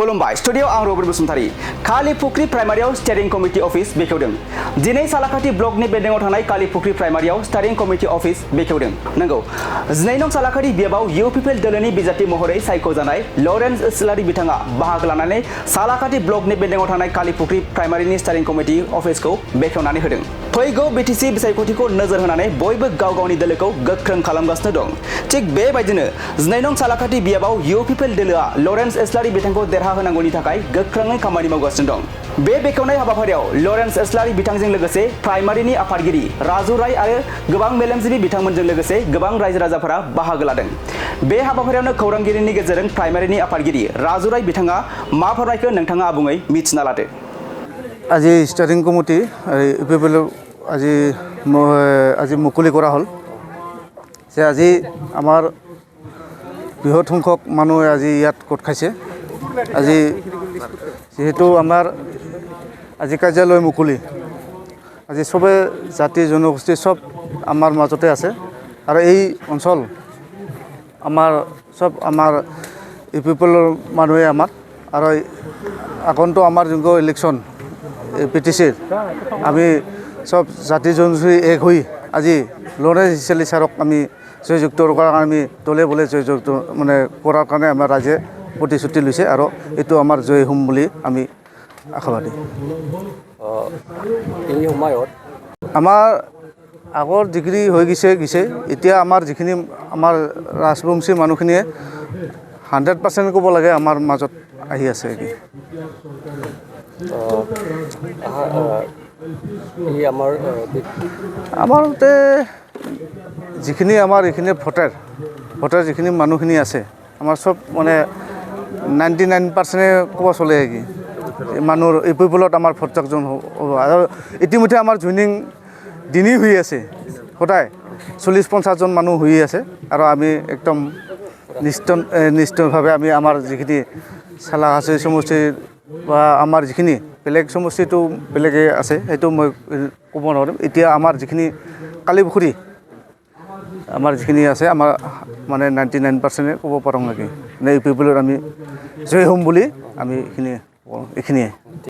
खुलुमबाय स्टुडियो आं Robin Basumatary कालीपुख्रि प्राइमारियाव स्टेरिं committee office बेखेवदों दिनै सालाकाटि ब्लकनि बेंडंआव थानाय कालीपुख्रि प्राइमारियाव स्टेरिं कमिटि अफिस बेखेवदों नंगौ 2 नं सालाकाटि बियाबाव इउपिपिएल दोलोनि बिजाथि महरै सायख'जानाय लरेन्स इस्लारि बिथाङा बाहागो लानानै सालाकाटि ब्लकनि बेंडंआव थानाय कालीपुख्रि प्राइमारिनि स्टेरिं कमिटि अफिसखौ बेखेवनानै होदों फैगौ बिटिसि बिसायख'थिखौ नोजोर होनानै बयबो गाव गावनि दोलोखौ गोख्रों खालामगासिनो दं थिग बेबायदिनो 2 नं सालाकाटि बियाबाव इउपिपिएल दोलोआ लरेन्स इस्लारि बिथांखौ देरहा होनांगौनि थाखाय गोख्रोङै खामानि मावगासिनो दं बे बेखेवनाय हाबाफारियाव लरेन्स इस्लारि बिथांजों लोगोसे प्राइमारिनि आफादगिरि राजु राय आरो गोबां मेलेमजिबि बिथांमोनजों लोगोसे गोबां रायजो राजाफोरा बाहागो लादों बे हाबाफारियावनो खौरांगिरिनि गेजेरजों प्राइमारिनि आफादगिरि राजु राय बिथाङा मा फोरमायखो नोंथाङा आबुङै मिथिना लादो আজি স্টেৰিং কমিটি ইউপিপিএল আজি মুকলি কৰা হ'ল যে আজি আমাৰ বৃহৎ সংখ্যক মানুহে আজি ইয়াত গোট খাইছে আজি যেহেতু আমাৰ আজি কাৰ্যালয় মুকলি আজি সবে জাতি জনগোষ্ঠী সব আমাৰ মাজতে আছে আৰু এই অঞ্চল আমাৰ সব আমাৰ ইউপিপিএলৰ মানুহে আমাৰ আৰু আগন্তুক আমাৰ যোনটো ইলেকশ্যন পিটিচিৰ আমি সব জাতি জনগোষ্ঠী এক হৈ আজি লৰেন্স ইস্লাৰি ছাৰক আমি জয়যুক্ত কৰাৰ কাৰণে আমি দলে বলে জয়যুক্ত মানে কৰাৰ কাৰণে আমাৰ ৰাইজে প্ৰতিশ্ৰুতি লৈছে আৰু এইটো আমাৰ জয় হ'ম বুলি আমি আশাবাদী এই সময়ত আমাৰ আগৰ ডিগ্ৰী হৈ গৈছে এতিয়া আমাৰ যিখিনি আমাৰ ৰাজবংশী মানুহখিনিয়ে 100% ক'ব লাগে আমাৰ মাজত আহি আছে আমাৰ মতে যিখিনি আমাৰ এইখিনি ভোটাৰ যিখিনি মানুহখিনি আছে আমাৰ সব মানে 99% ক'ব চলে কি মানুহৰ ইউপিপিএলত আমাৰ ভোটাৰজন হ'ব আৰু ইতিমধ্যে আমাৰ জইনিং দিনেই হৈ আছে সদায় 40-50 জন মানুহ হৈ আছে আৰু আমি একদম নিশ্চিতভাৱে আমি আমাৰ যিখিনি চালাকাটি সমষ্টিৰ বা আমাৰ যিখিনি বেলেগ সমষ্টিটো বেলেগে আছে সেইটো মই ক'ব নোৱাৰিম এতিয়া আমাৰ যিখিনি কালীপুখুৰী আমাৰ যিখিনি আছে আমাৰ মানে 99% ক'ব পাৰোঁ নেকি নে ইউপিপিএলত আমি জয় হ'ম বুলি আমি এইখিনিয়ে